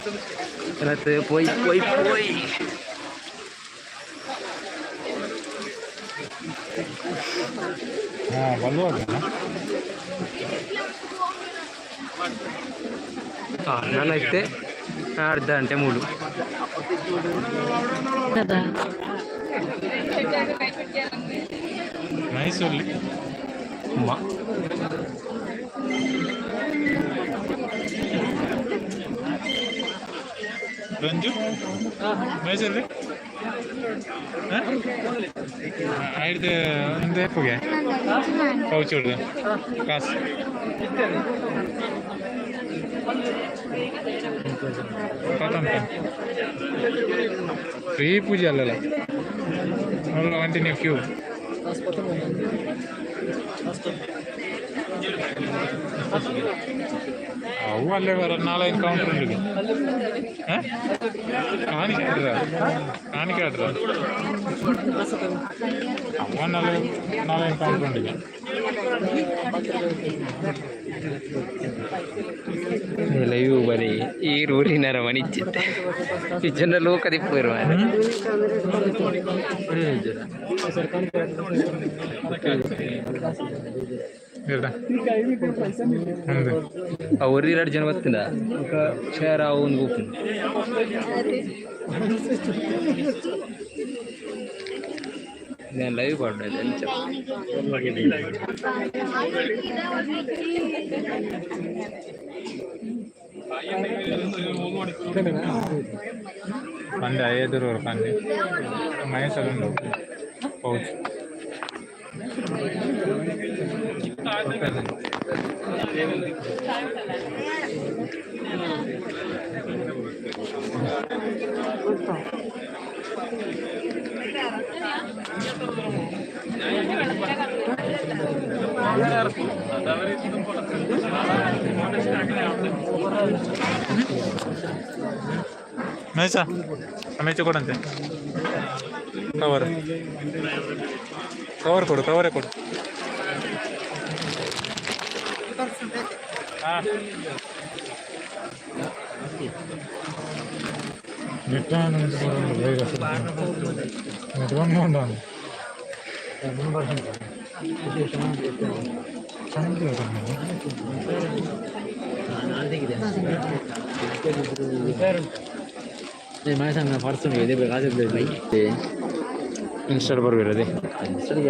Rata poi. Valore. నన్నైతే అర్ధ అంటే 3 కదా. నైస్ ఓన్లీ ರಂಜು ಮೈಸೂರಲ್ಲಿ ಐದು ಒಂದು ಎಪ್ಪಗೆ ಪೌಚ್ ಹೊಡ್ದು ಕಾಸು ಫ್ರೀ ಪೂಜೆ ಅಲ್ಲಲ್ಲ ಕಂಟಿನ್ಯೂ ಕ್ಯೂ ಅವು ಅಲ್ಲೇ ಬರ ನಾಳೆ ಕೌಂಟರ್ ಉಂಟು ಕಾಣಿಕೆ ಆಡ್ರ ಅವ ನಾಳೆ ಕೌಂಟರ್ ಉಂಟು ಲೈವ್ ಬರೀ ಈ ಊರಿನರ ಮಣಿಚಿತ್ತೆ ಈ ಜನ ಲೋಕದಿ ಪೋಯಿರುವ ಅವ್ರು 2 ಜನ ಬರ್ತಿಲ್ಲ ಶೇರ್ ಒಂದು ಗುಂಪು నేను లైవ్ పడ్డది అని పంది 5 రోజులు పంది మైసలు పౌచ్ ಮೇಚ ಮೇಚ ಕೊಡಂತೆ ಕವರ್ ಕೊಡು ಕವರೇ ಕೊಡು ಹಾಂ ಪರ್ಸನ್ ಇದೆ ಬೇಕಾದ್ರೆ ಇನ್ಸ್ಟಾಲ್ ಬರ್ಬೇಕದೆ ಇನ್ಸ್ಟಾಲ್